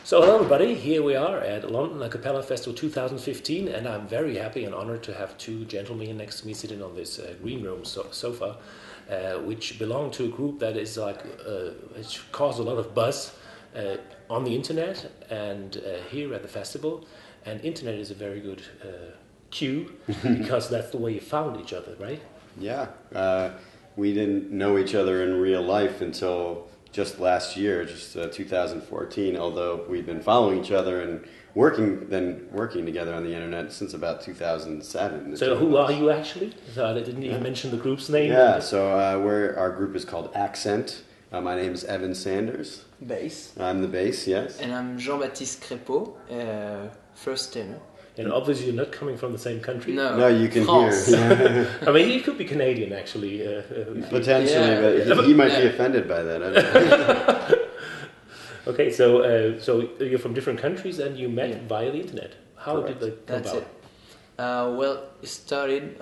So hello everybody, here we are at London Cappella Festival 2015 and I'm very happy and honored to have two gentlemen next to me sitting on this green room sofa which belong to a group that is which caused a lot of buzz on the internet and here at the festival, and internet is a very good cue because that's the way you found each other, right? Yeah, we didn't know each other in real life until just last year, 2014, although we've been following each other and working together on the internet since about 2007. So who are you actually? So I didn't even mention the group's name. Yeah, so our group is called Accent. My name is Evan Sanders. Bass. I'm the bass, yes. And I'm Jean-Baptiste Craipeau, first tenor. And obviously you're not coming from the same country. No, you can France. hear. I mean, he could be Canadian actually. Potentially, but he might be offended by that. I don't know. Okay, so you're from different countries and you met via the internet. How Correct. did that come That's about? it. Well, it started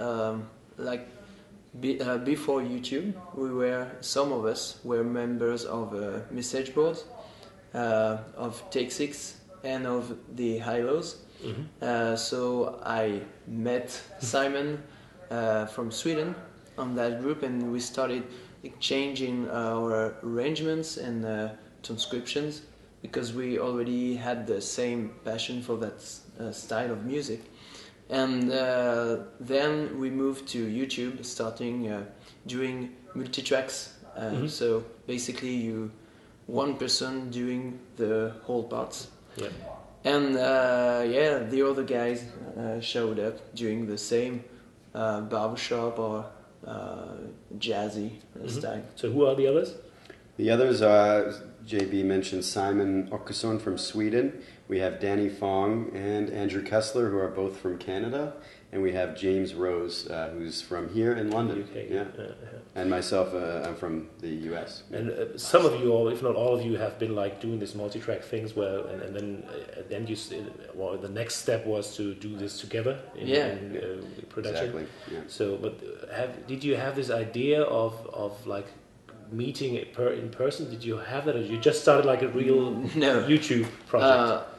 before YouTube. Some of us were members of message boards, of Take 6 and of the Hilos. Mm-hmm. So I met Simon from Sweden on that group, and we started exchanging our arrangements and transcriptions because we already had the same passion for that style of music. And then we moved to YouTube, starting doing multi-tracks. So basically, one person doing the whole parts. Yeah. And the other guys showed up doing the same barbershop or jazzy style. So who are the others? The others are, JB mentioned Simon Åkesson from Sweden. We have Danny Fong and Andrew Kessler, who are both from Canada. And we have James Rose, who's from here in London. UK. Yeah. And myself, I'm from the US. And some of you, or if not all of you, have been like doing this multi-track things where, and then you, well, the next step was to do this together in production. Exactly. Yeah. So, but did you have this idea of like meeting in person? Did you have that, or you just started like a real YouTube project?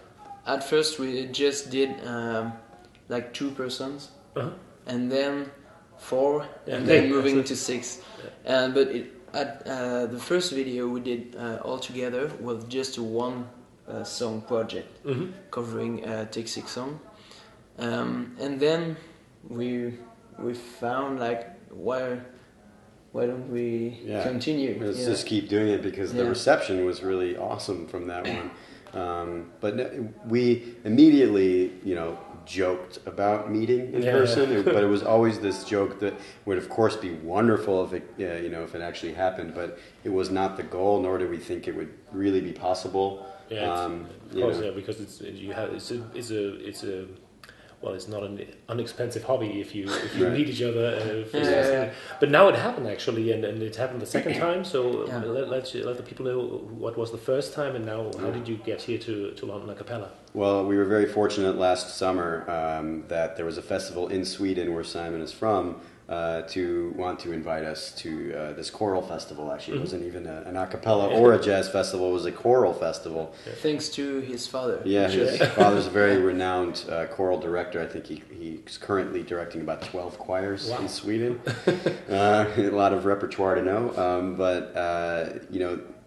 At first, we just did like 2 persons, and then 4, and then moving to 6. But the first video we did all together was just a one song project covering Take 6 song, and then we found like why don't we continue? Let's just keep doing it because the reception was really awesome from that one. But we immediately, joked about meeting in person, but it was always this joke that would, of course, be wonderful if it, if it actually happened. But it was not the goal, nor did we think it would really be possible. Yeah, of course, because it's not an inexpensive hobby if you meet each other. But now it happened actually, and it happened the second time. So let the people know what was the first time, and now how did you get here to London Cappella? Well, we were very fortunate last summer that there was a festival in Sweden where Simon is from to want to invite us to this choral festival. Actually, it wasn't even an a cappella or a jazz festival; it was a choral festival. Thanks to his father. Yeah, his father's a very renowned choral director. I think he's currently directing about 12 choirs in Sweden. A lot of repertoire to know, but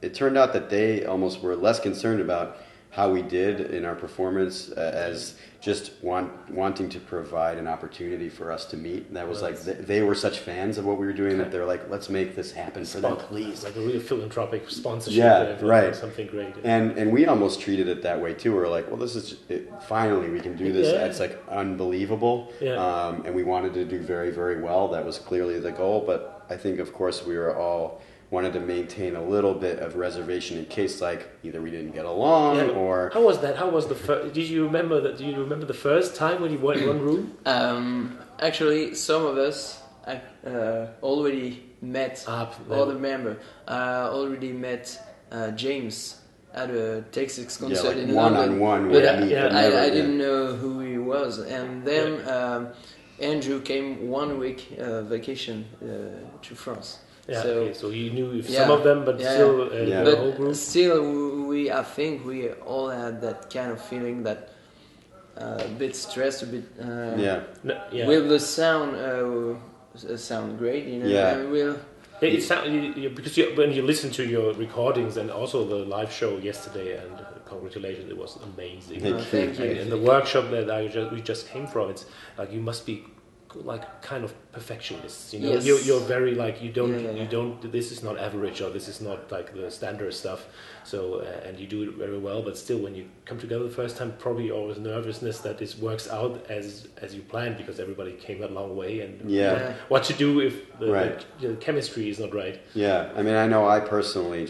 it turned out that they almost were less concerned about how we did in our performance as just wanting to provide an opportunity for us to meet. That was they were such fans of what we were doing that they're like, let's make this happen for them, please. Like a real philanthropic sponsorship. Right. Something great. And we almost treated it that way too. We were like, well, this is it. Finally we can do this. It's like unbelievable. And we wanted to do very, very well. That was clearly the goal. But I think, of course, we were all wanted to maintain a little bit of reservation in case, like, either we didn't get along or. How was that? How was the first? Did you remember that? Do you remember the first time when you went in one room? Actually, some of us already met other members. Already met James at a Take 6 concert in London. One-on-one. But I didn't know who he was, and then Andrew came 1 week vacation to France. Yeah, So, okay, so you knew some of them, but still the whole group. Still, I think we all had that kind of feeling that a bit stressed, a bit. Will the sound great? You know, Yeah. It because when you listen to your recordings and also the live show yesterday, and congratulations, it was amazing. Thank you. And the workshop that we just came from, it's like you must be like kind of perfectionists, you know. Yes. You're very like you don't. This is not average, or this is not like the standard stuff. So and you do it very well, but still, when you come together the first time, probably always nervousness that this works out as you planned, because everybody came a long way, and what to do if the chemistry is not right. Yeah, I mean, I know I personally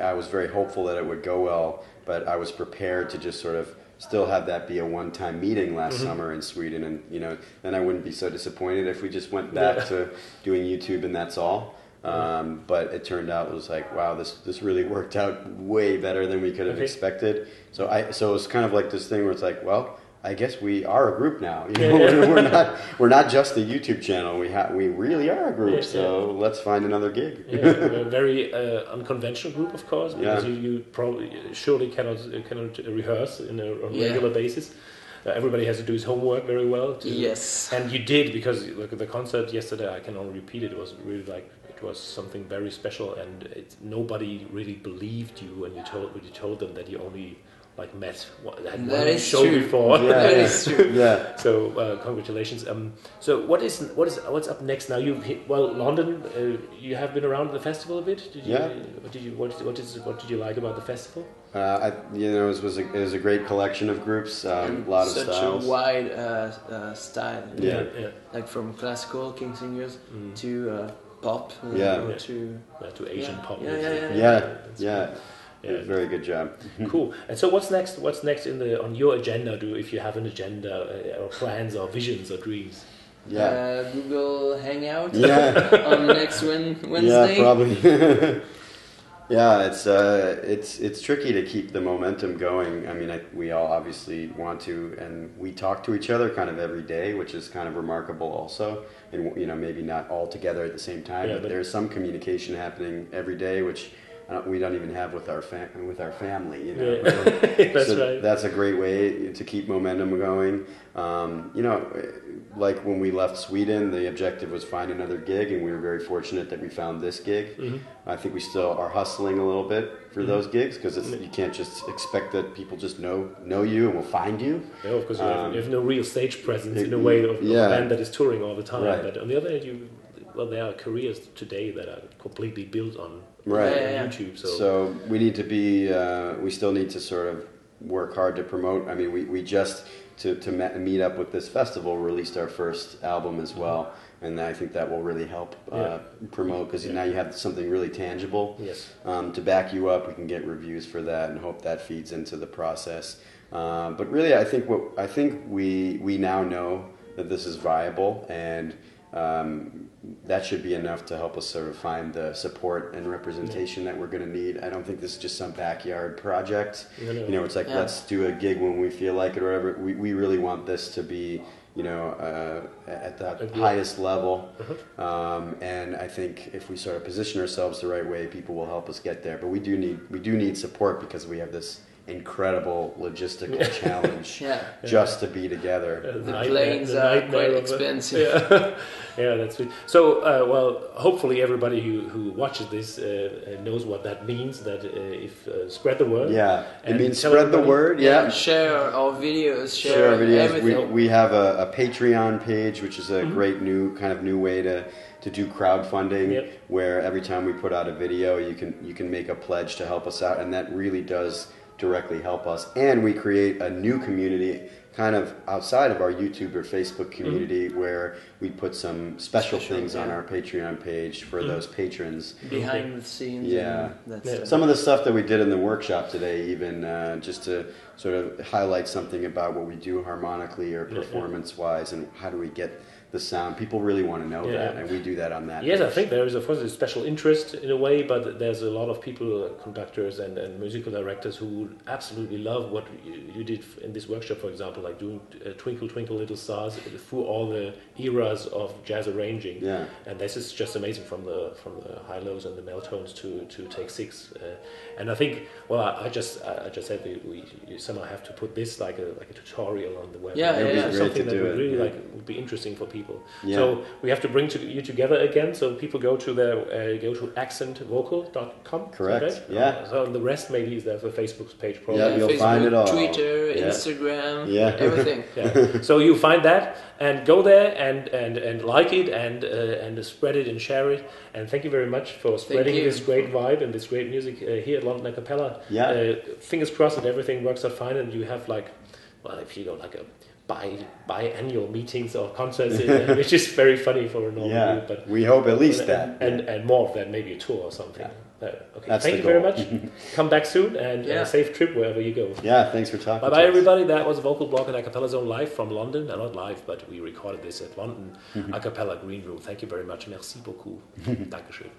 I was very hopeful that it would go well, but I was prepared to just sort of still have that be a one-time meeting last summer in Sweden, and you know, then I wouldn't be so disappointed if we just went back to doing YouTube and that's all. But it turned out, it was like, wow, this really worked out way better than we could have expected. So it was kind of like this thing where it's like, well, I guess we are a group now. You know, we're not just a YouTube channel. We really are a group. So let's find another gig. A very unconventional group, of course, because you probably surely cannot rehearse on a regular basis. Everybody has to do his homework very well. Yes, and you did, because look at the concert yesterday. I can only repeat it. It was really like. It was something very special, and nobody really believed you when you told them that you only like met had one show before. That is true. Yeah. So congratulations. So what's up next now? London. You have been around the festival a bit. What did you like about the festival? It was a great collection of groups. A lot of styles. Such a wide style. Yeah. Like from classical King Singers to. Pop to Asian pop. Very good job. Cool. And so what's next? What's next on your agenda? If you have an agenda or plans or visions or dreams? Google Hangout. On next Wednesday. Yeah, probably. It's tricky to keep the momentum going. I mean, we all obviously want to, and we talk to each other kind of every day, which is kind of remarkable also. And you know, maybe not all together at the same time, but there's some communication happening every day, which we don't even have with our family. You know, that's right. That's a great way to keep momentum going. You know, like when we left Sweden, the objective was find another gig, and we were very fortunate that we found this gig. I think we still are hustling a little bit for those gigs, because you can't just expect that people just know you and will find you. Yeah, of course, you have no real stage presence in a way of a band that is touring all the time. Right. But on the other hand, there are careers today that are completely built on YouTube. So we need to be. We still need to sort of work hard to promote. I mean, we just to meet up with this festival released our first album as well, and I think that will really help promote, because now you have something really tangible to back you up. We can get reviews for that and hope that feeds into the process. But really, I think we now know that this is viable, and that should be enough to help us sort of find the support and representation that we're going to need. I don't think this is just some backyard project. You know, it's like, let's do a gig when we feel like it or whatever. We really want this to be, you know, at the highest level. And I think if we sort of position ourselves the right way, people will help us get there. But we do need support, because we have this incredible logistical challenge just to be knows the planes are quite expensive. That's sweet. So, hopefully everybody who watches this knows what that means. That if spread the word. Yeah, it means spread the word. Yeah, share our videos. Share our videos. Everything. We have a Patreon page, which is a great new way to do crowdfunding, where every time we put out a video, you can make a pledge to help us out, and that really does directly help us. And we create a new community kind of outside of our YouTube or Facebook community, where we put some special things on our Patreon page for those patrons. Behind the scenes. Yeah. Some of the stuff that we did in the workshop today, even just to sort of highlight something about what we do harmonically or performance-wise, and how do we get the sound. People really want to know that, and we do that on that. Yes, I think there is, of course, a special interest in a way, but there's a lot of people, conductors and musical directors, who absolutely love what you did in this workshop, for example, like doing Twinkle Twinkle Little Stars through all the eras of jazz arranging. Yeah. And this is just amazing, from the high lows and the mel tones to take six. And I think, well, I just said we somehow have to put this like a tutorial on the web. Something that would really would be interesting for people. Yeah. So we have to bring you together again, so people go to accentvocal.com. Correct. Yeah. So the rest maybe is there for Facebook's page. Probably. Yeah, you'll find it all. Twitter, Instagram, everything. So you find that and go there and like it and spread it and share it. And thank you very much for spreading this great vibe and this great music here at London Cappella. Yeah. Fingers crossed that everything works out fine, and you have if you don't like a biannual meetings or concerts, which is very funny for a normal group. But we hope at least that. And more of that, maybe a tour or something. Okay, That's thank you very much. Come back soon, and safe trip wherever you go. Yeah, thanks for talking. Bye-bye, everybody. That was a vocal blog at Acapella Zone live from London. Not live, but we recorded this at London Acapella Green Room. Thank you very much. Merci beaucoup. Dankeschön.